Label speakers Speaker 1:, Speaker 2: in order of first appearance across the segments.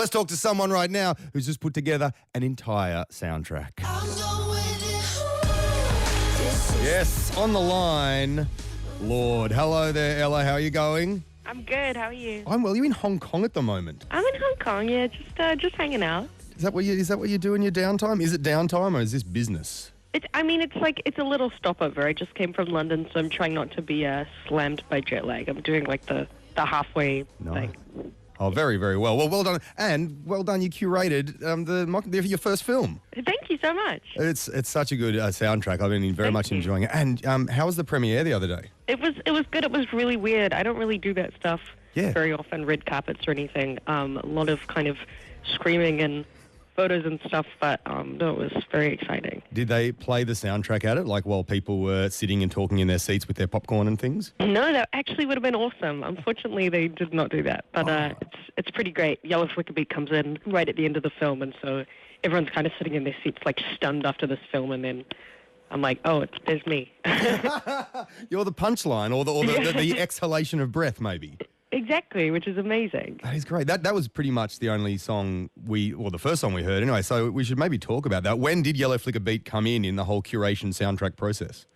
Speaker 1: Let's talk to someone right now who's just put together an entire soundtrack. Yes, on the line, Lorde. Hello there, Ella. How are you going?
Speaker 2: I'm good. How are you?
Speaker 1: I'm well. You're in Hong Kong at the moment.
Speaker 2: I'm in Hong Kong. Yeah, just hanging out.
Speaker 1: Is that what you do in your downtime? Is it downtime or is this business?
Speaker 2: It's a little stopover. I just came from London, so I'm trying not to be slammed by jet lag. I'm doing like the halfway thing.
Speaker 1: Oh, very, very well. Well done. And well done, you curated your first film.
Speaker 2: Thank you so much.
Speaker 1: It's such a good soundtrack. I've been very much enjoying it. And how was the premiere the other day?
Speaker 2: It was good. It was really weird. I don't really do that stuff very often, red carpets or anything. A lot of kind of screaming and photos and stuff, but no, it was very exciting. Did
Speaker 1: they play the soundtrack at it, like while people were sitting and talking in their seats with their popcorn and things?
Speaker 2: No, that actually would have been awesome. Unfortunately, they did not do that, but it's pretty great. Yellow Flicker Beat comes in right at the end of the film, and so everyone's kind of sitting in their seats like stunned after this film, and then I'm like, oh, there's me.
Speaker 1: You're the punchline, or the exhalation of breath, maybe.
Speaker 2: Exactly, which is amazing.
Speaker 1: That is great. That was pretty much the only song the first song we heard anyway, so we should maybe talk about that. When did Yellow Flicker Beat come in the whole curation soundtrack process?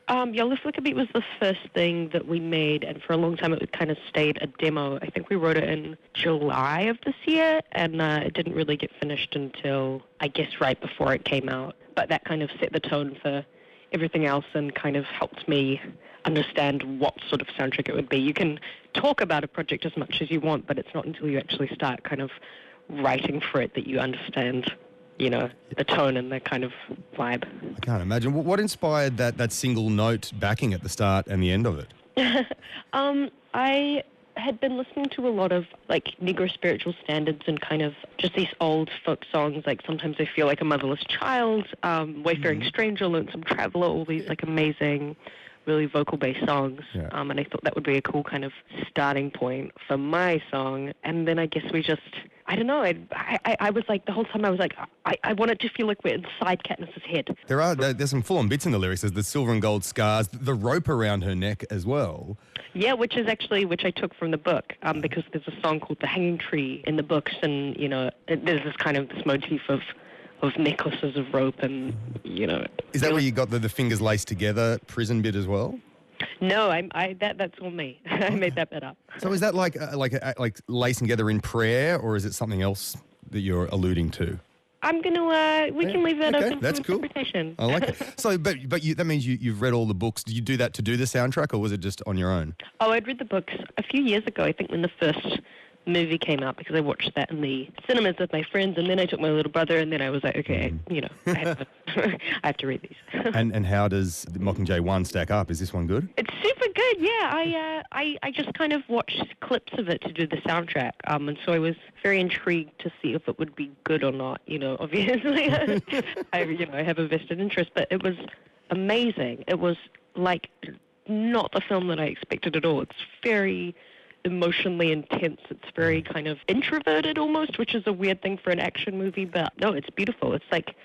Speaker 2: Yellow Flicker Beat was the first thing that we made, and for a long time it kind of stayed a demo. I think we wrote it in July of this year, and it didn't really get finished until, I guess, right before it came out. But that kind of set the tone for everything else and kind of helped me understand what sort of soundtrack it would be. You can talk about a project as much as you want, but it's not until you actually start kind of writing for it that you understand, the tone and the kind of vibe.
Speaker 1: I can't imagine. What inspired that single note backing at the start and the end of it?
Speaker 2: I had been listening to a lot of like Negro spiritual standards and kind of just these old folk songs, like Sometimes I Feel Like a Motherless Child, Wayfaring Stranger, Lonesome Traveler, all these like amazing, really vocal-based songs, and I thought that would be a cool kind of starting point for my song. And then I guess we just, I don't know, I was like, the whole time I was like, I want it to feel like we're inside Katniss's head.
Speaker 1: There's some full-on bits in the lyrics. There's the silver and gold scars, the rope around her neck as well.
Speaker 2: Yeah, which I took from the book, because there's a song called The Hanging Tree in the books, and, there's this motif of necklaces of rope and,
Speaker 1: Is that where you got the fingers laced together prison bit as well?
Speaker 2: No, that's all me. I made that bit up.
Speaker 1: So is that like lacing together in prayer, or is it something else that you're alluding to?
Speaker 2: I'm gonna. We can leave that open
Speaker 1: that's
Speaker 2: for interpretation.
Speaker 1: Cool. I like it. So, but that means you've read all the books. Did you do that to do the soundtrack, or was it just on your own?
Speaker 2: Oh, I'd read the books a few years ago. I think when the first movie came out, because I watched that in the cinemas with my friends, and then I took my little brother, and then I was like, okay, I have to read these.
Speaker 1: and how does the Mockingjay 1 stack up? Is this one good?
Speaker 2: It's super good, yeah. I just kind of watched clips of it to do the soundtrack, and so I was very intrigued to see if it would be good or not. Obviously, I have a vested interest, but it was amazing. It was like not the film that I expected at all. It's very emotionally intense. It's very kind of introverted almost, which is a weird thing for an action movie, but no, it's beautiful. It's like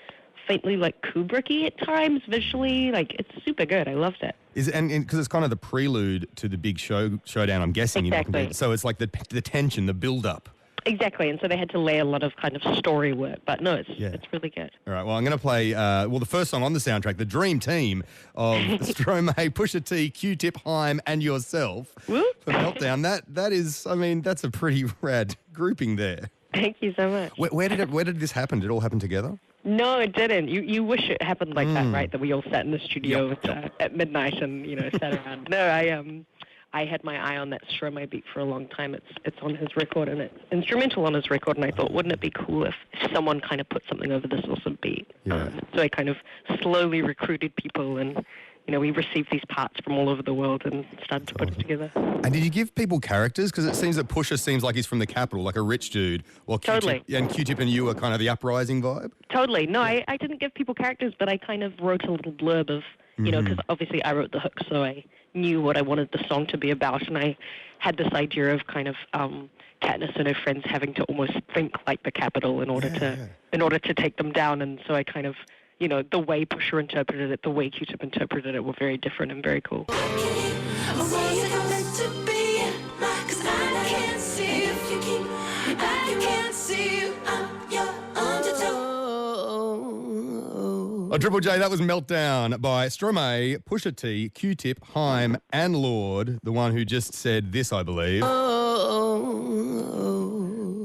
Speaker 2: faintly like Kubrick-y at times visually. Like, it's super good. I loved it.
Speaker 1: And because it's kind of the prelude to the big showdown, I'm guessing.
Speaker 2: Exactly.
Speaker 1: So it's like the tension, the build-up.
Speaker 2: Exactly, and so they had to lay a lot of kind of story work, but no, it's really good.
Speaker 1: All right, well, I'm going to play, the first song on the soundtrack, the dream team of Stromae, Pusha T, Q-Tip, Haim, and yourself for Meltdown. That is, that's a pretty rad grouping there.
Speaker 2: Thank you so much.
Speaker 1: Where did this happen? Did it all happen together?
Speaker 2: No, it didn't. You wish it happened like that, right? That we all sat in the studio at midnight and, sat around. No, I had my eye on that Stromae beat for a long time. It's on his record, and it's instrumental on his record, and I thought, wouldn't it be cool if someone kind of put something over this awesome beat?
Speaker 1: Yeah.
Speaker 2: So I kind of slowly recruited people, and, we received these parts from all over the world and started to put it together.
Speaker 1: And did you give people characters? Because it seems that Pusha seems like he's from the capital, like a rich dude, while Q-Tip and you are kind of the uprising vibe?
Speaker 2: Totally. No, I didn't give people characters, but I kind of wrote a little blurb of, because obviously I wrote the hook, so I knew what I wanted the song to be about, and I had this idea of kind of Katniss and her friends having to almost think like the capital in order to take them down, and so I kind of, the way Pusher interpreted it, the way Q-Tip interpreted it were very different and very cool.
Speaker 3: I can't see
Speaker 1: On Triple J, that was Meltdown by Stromae, Pusha T, Q-Tip, Haim, and Lorde, the one who just said this, I believe.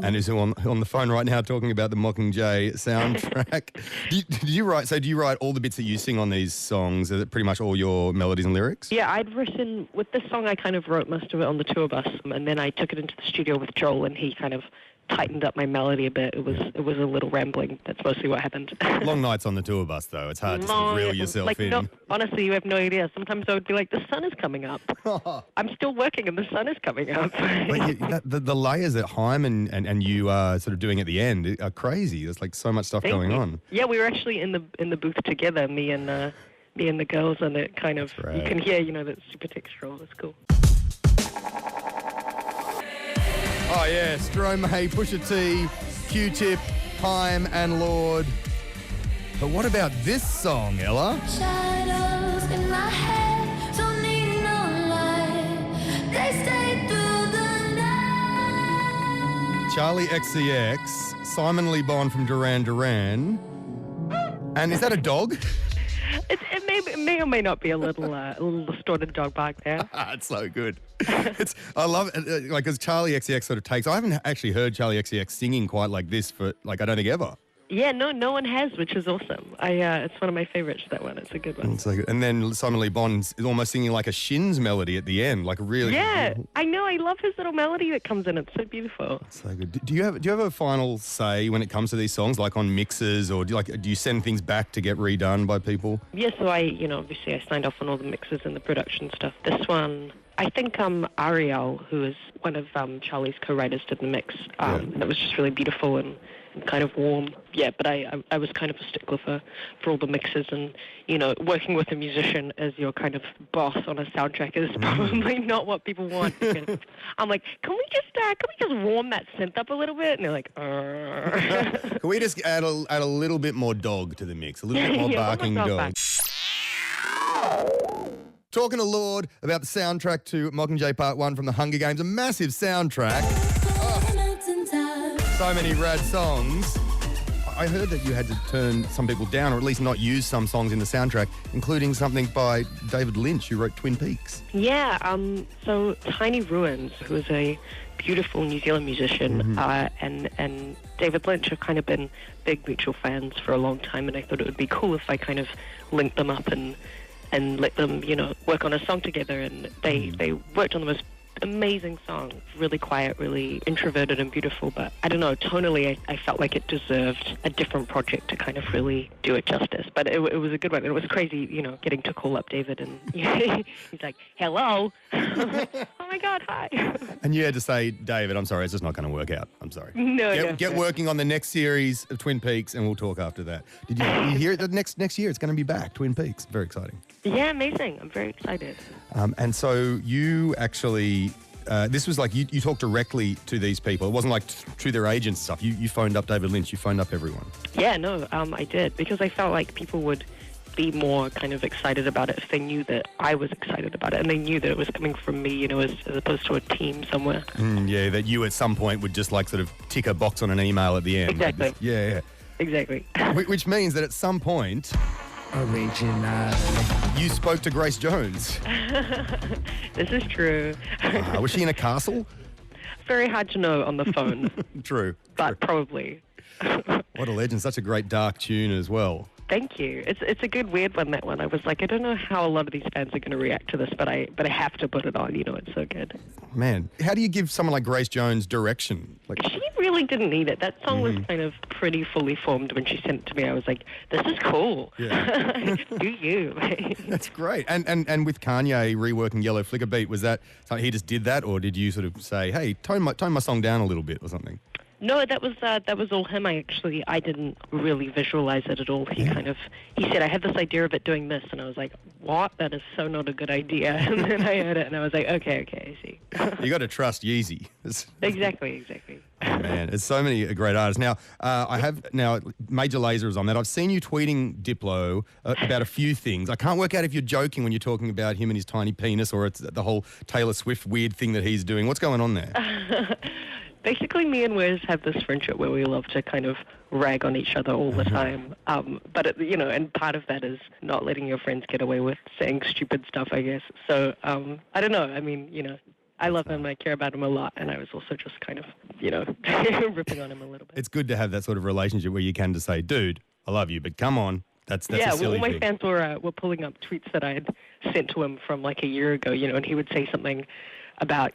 Speaker 1: And is on the phone right now talking about the Mockingjay soundtrack. Do you write all the bits that you sing on these songs? Are it pretty much all your melodies and lyrics?
Speaker 2: Yeah, I'd written, with this song, I kind of wrote most of it on the tour bus, and then I took it into the studio with Joel, and he kind of tightened up my melody a bit. It was a little rambling. That's mostly what happened.
Speaker 1: Long nights on the tour bus, though. It's hard to sort of reel yourself in.
Speaker 2: No, honestly, you have no idea. Sometimes I would be like, the sun is coming up. I'm still working and the sun is coming up.
Speaker 1: But the layers that Haim and you are sort of doing at the end are crazy. There's like so much stuff going on.
Speaker 2: Yeah, we were actually in the booth together, me and the girls, and it kind of, you can hear, that super textural. It's cool.
Speaker 1: Oh, yeah, Stromae, Pusha T, Q-Tip, Haim, and Lorde. But what about this song, Ella?
Speaker 3: Shadows in my head, don't need no light. They stay through the night.
Speaker 1: Charlie XCX, Simon Lee Bond from Duran Duran. And is that a dog?
Speaker 2: It may or may not be a little distorted dog bark there.
Speaker 1: It's so good. I love it. Like, as Charlie XCX sort of takes, I haven't actually heard Charlie XCX singing quite like this for, I don't think ever.
Speaker 2: Yeah, no one has, which is awesome. It's one of my favorites, that one. It's a good one.
Speaker 1: It's so good. And then Simon Lee Bond is almost singing like a Shins melody at the end, like really.
Speaker 2: Yeah, I know. I love his little melody that comes in. It's so beautiful.
Speaker 1: So good. Do you have a final say when it comes to these songs, like on mixes, or do you send things back to get redone by people?
Speaker 2: Yeah, so obviously I signed off on all the mixes and the production stuff. This one, I think Ariel, who is one of Charlie's co-writers, did the mix. And it was just really beautiful and kind of warm. Yeah, but I was kind of a stickler for all the mixes, and working with a musician as your kind of boss on a soundtrack is probably not what people want. I'm like, can we just warm that synth up a little bit? And they're like,
Speaker 1: Can we just add a little bit more dog to the mix, a little bit more barking dog? Talking to Lorde about the soundtrack to Mockingjay Part 1 from the Hunger Games, a massive soundtrack. So many rad songs. I heard that you had to turn some people down, or at least not use some songs in the soundtrack, including something by David Lynch, who wrote Twin Peaks.
Speaker 2: Yeah, so Tiny Ruins, who is a beautiful New Zealand musician, and David Lynch have kind of been big mutual fans for a long time, and I thought it would be cool if I kind of linked them up and let them, work on a song together. And they worked on the most amazing song, really quiet, really introverted and beautiful, but I don't know, tonally I felt like it deserved a different project to kind of really do it justice. But it was a good one. It was crazy, getting to call up David, and he's like, hello. Oh my God, hi.
Speaker 1: And you had to say, David, I'm sorry, it's just not going to work out. I'm sorry. Get
Speaker 2: No.
Speaker 1: working on the next series of Twin Peaks, and we'll talk after that. Did you hear it? The next year it's going to be back, Twin Peaks. Very exciting.
Speaker 2: Yeah, amazing. I'm very excited.
Speaker 1: And so you actually, this was like you talked directly to these people. It wasn't like through their agents stuff. You phoned up David Lynch. You phoned up everyone. Yeah,
Speaker 2: no, I did, because I felt like people would be more kind of excited about it if they knew that I was excited about it, and they knew that it was coming from me, as opposed to a team somewhere.
Speaker 1: Yeah, that you at some point would just like sort of tick a box on an email at the end.
Speaker 2: Exactly.
Speaker 1: Like yeah.
Speaker 2: Exactly.
Speaker 1: Which means that at some point,
Speaker 4: original,
Speaker 1: you spoke to Grace Jones.
Speaker 2: This is true.
Speaker 1: Was she in a castle?
Speaker 2: Very hard to know on the phone.
Speaker 1: True.
Speaker 2: But probably.
Speaker 1: What a legend. Such a great dark tune as well.
Speaker 2: Thank you. It's a good weird one, that one. I was like, I don't know how a lot of these fans are going to react to this, but I have to put it on. It's so good.
Speaker 1: Man, how do you give someone like Grace Jones direction?
Speaker 2: She really didn't need it. That song was kind of pretty fully formed when she sent it to me. I was like, this is cool.
Speaker 1: Yeah.
Speaker 2: Do you?
Speaker 1: That's great. And with Kanye reworking Yellow Flicker Beat, was that something he just did that, or did you sort of say, hey, tone my song down a little bit or something?
Speaker 2: No, that was all him. I didn't really visualize it at all. He said, I had this idea of it doing this, and I was like, what? That is so not a good idea. And then I heard it, and I was like, okay, I see.
Speaker 1: You got to trust Yeezy.
Speaker 2: Exactly.
Speaker 1: Oh, man, there's so many great artists. Now, I have Major Lazer is on that. I've seen you tweeting Diplo about a few things. I can't work out if you're joking when you're talking about him and his tiny penis, or it's the whole Taylor Swift weird thing that he's doing. What's going on there?
Speaker 2: Basically, me and Wes have this friendship where we love to kind of rag on each other all the time. But, and part of that is not letting your friends get away with saying stupid stuff, I guess. So, I don't know. I mean, I love him. I care about him a lot. And I was also just kind of, ripping on him a little bit.
Speaker 1: It's good to have that sort of relationship where you can just say, dude, I love you, but come on. That's a silly
Speaker 2: my
Speaker 1: thing.
Speaker 2: fans were pulling up tweets that I had sent to him from like a year ago, and he would say something about,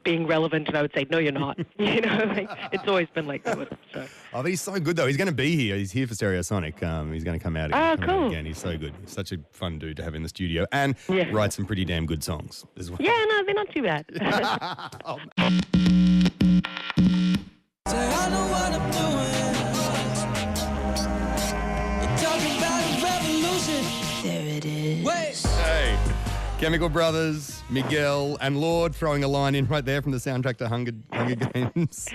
Speaker 2: being relevant, and I would say, no, you're not. It's always been like that with him. So.
Speaker 1: Oh, but he's so good, though. He's going to be here. He's here for Stereosonic. He's going to come out,
Speaker 2: cool.
Speaker 1: again. He's so good. He's such a fun dude to have in the studio and write some pretty damn good songs as well.
Speaker 2: Yeah, no, they're not too bad.
Speaker 5: I know what I'm doing. You're talking about a revolution.
Speaker 3: There it is.
Speaker 5: Wait.
Speaker 1: Hey, Chemical Brothers, Miguel, and Lorde throwing a line in right there from the soundtrack to Hunger Games,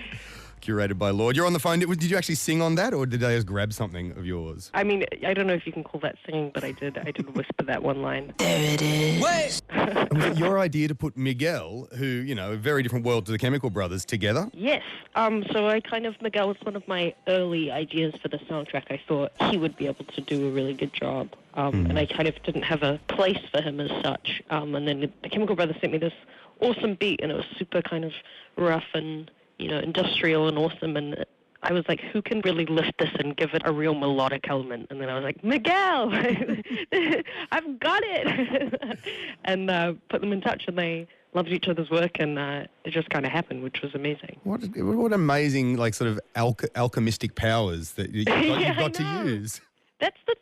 Speaker 1: curated by Lorde. You're on the phone. Did you actually sing on that, or did they just grab something of yours?
Speaker 2: I mean, I don't know if you can call that singing, but I did whisper that one line.
Speaker 3: There it is.
Speaker 5: Wait.
Speaker 1: And was it your idea to put Miguel, who, a very different world to the Chemical Brothers, together?
Speaker 2: Yes. So Miguel was one of my early ideas for the soundtrack. I thought he would be able to do a really good job. And I kind of didn't have a place for him as such. And then the Chemical Brothers sent me this awesome beat, and it was super kind of rough and, industrial and awesome. And I was like, who can really lift this and give it a real melodic element? And then I was like, Miguel, I've got it. And put them in touch, and they loved each other's work, and it just kind of happened, which was amazing.
Speaker 1: What amazing, sort of alchemistic powers that you've got to use.
Speaker 2: That's the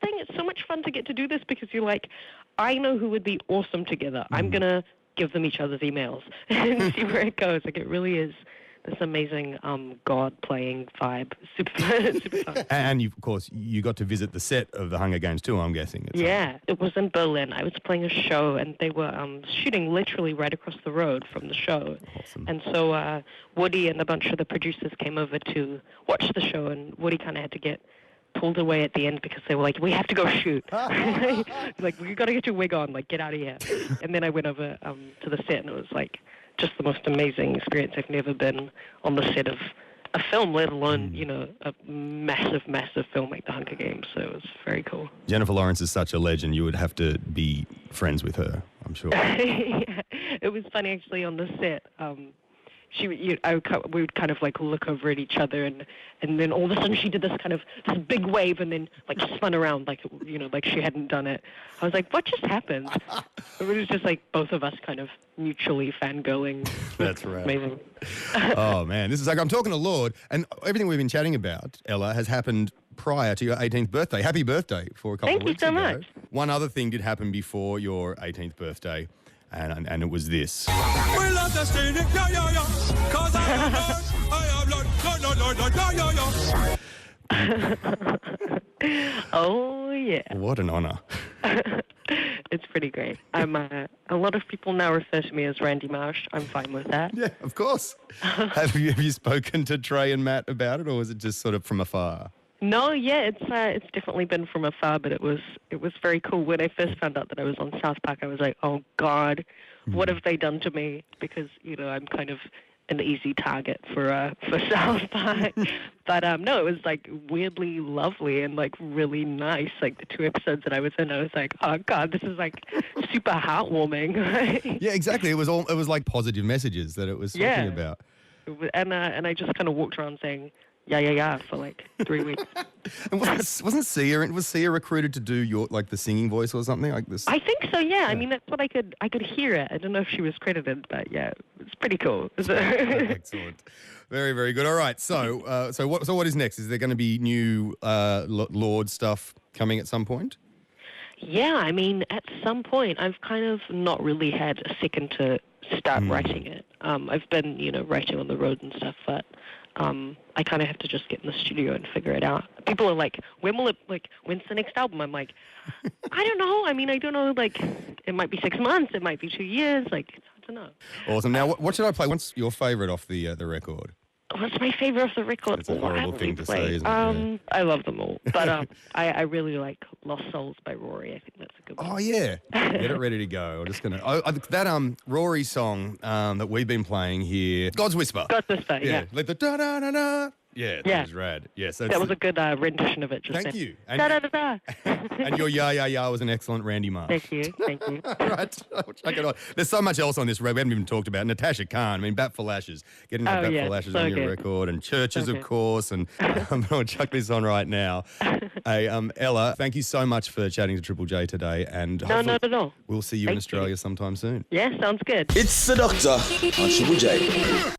Speaker 2: thing. It's so much fun to get to do this because you're like, I know who would be awesome together. I'm gonna give them each other's emails and see where it goes. Like, it really is this amazing God playing vibe. Super fun.
Speaker 1: And of course, you got to visit the set of the Hunger Games too, I'm guessing.
Speaker 2: Yeah, it was in Berlin. I was playing a show, and they were shooting literally right across the road from the show.
Speaker 1: Awesome.
Speaker 2: And so Woody and a bunch of the producers came over to watch the show, and Woody kind of had to get pulled away at the end because they were like, we have to go shoot. Like, we got to get your wig on, like, get out of here. And then I went over to the set, and it was like just the most amazing experience. I've never been on the set of a film, let alone, a massive, massive film like the Hunger Games. So it was very cool.
Speaker 1: Jennifer Lawrence is such a legend. You would have to be friends with her, I'm sure.
Speaker 2: Yeah. It was funny, actually, on the set. We would kind of like look over at each other, and then all of a sudden she did this big wave, and then like spun around like she hadn't done it. I was like, what just happened? It was just like both of us kind of mutually fangirling.
Speaker 1: That's right.
Speaker 2: Amazing.
Speaker 1: Oh man, this is like, I'm talking to Lorde, and everything we've been chatting about, Ella, has happened prior to your 18th birthday. Happy birthday for a couple of weeks ago.
Speaker 2: Thank you so much.
Speaker 1: One other thing did happen before your 18th birthday. And it was this.
Speaker 5: We love the scenic, yeah, yeah, yeah. 'Cause I am Lord, yeah.
Speaker 2: Oh, yeah.
Speaker 1: What an honor.
Speaker 2: It's pretty great. A lot of people now refer to me as Randy Marsh. I'm fine with that.
Speaker 1: Yeah, of course. Have you spoken to Trey and Matt about it, or was it just sort of from afar?
Speaker 2: No, yeah, it's definitely been from afar, but it was very cool. When I first found out that I was on South Park, I was like, oh God, what have they done to me? Because I'm kind of an easy target for South Park. But no, it was like weirdly lovely and like really nice. Like the 2 episodes that I was in, I was like, oh God, this is like super heartwarming.
Speaker 1: Yeah, exactly. It was like positive messages that it was talking about.
Speaker 2: And I just kind of walked around saying, yeah, for like 3 weeks.
Speaker 1: And wasn't Sia recruited to do your the singing voice or something like this?
Speaker 2: I think so. Yeah. I mean, that's what I could hear it. I don't know if she was credited, but yeah, it's pretty cool.
Speaker 1: Excellent, very very good. All right, so what is next? Is there going to be new Lorde stuff coming at some point?
Speaker 2: Yeah, I mean, at some point, I've kind of not really had a second to start writing it. I've been writing on the road and stuff, but. I kind of have to just get in the studio and figure it out. People are like, when's the next album? I'm like, I don't know. I mean, I don't know, it might be 6 months, it might be 2 years, I don't know.
Speaker 1: Awesome. Now, what should I play? What's your favourite off the record?
Speaker 2: what's my favorite of the record?
Speaker 1: It's a
Speaker 2: What
Speaker 1: horrible
Speaker 2: haven't
Speaker 1: thing
Speaker 2: we
Speaker 1: to
Speaker 2: played?
Speaker 1: say, isn't it?
Speaker 2: I love them all, but I really like Lost Souls by Rory. I think that's a good one.
Speaker 1: Oh yeah, get it ready to go. I'm just gonna that Rory song that we've been playing here, God's Whisper.
Speaker 2: God's Whisper, yeah.
Speaker 1: Like the da da da da. Yeah,
Speaker 2: Yeah.
Speaker 1: that was rad. Yeah, so
Speaker 2: That was a good rendition of it. Just
Speaker 1: Thank
Speaker 2: then.
Speaker 1: you. And-
Speaker 2: Da, da, da, da.
Speaker 1: and your ya ya ya was an excellent Randy Marsh.
Speaker 2: Thank you.
Speaker 1: Right, I'll chuck it on. There's so much else on this record we haven't even talked about. Natasha Khan, I mean, Bat for Lashes, getting that
Speaker 2: Oh,
Speaker 1: Bat
Speaker 2: yeah,
Speaker 1: for Lashes
Speaker 2: so
Speaker 1: on your
Speaker 2: good.
Speaker 1: record, and Churches,
Speaker 2: So
Speaker 1: of
Speaker 2: good.
Speaker 1: course, and I'm going to chuck this on right now. Hey, Ella, thank you so much for chatting to Triple J today, and
Speaker 2: No,
Speaker 1: hopefully
Speaker 2: not at all.
Speaker 1: we'll see you in
Speaker 2: Thank
Speaker 1: Australia
Speaker 2: you.
Speaker 1: sometime soon.
Speaker 2: Yeah, sounds good.
Speaker 6: It's the Doctor on Triple J.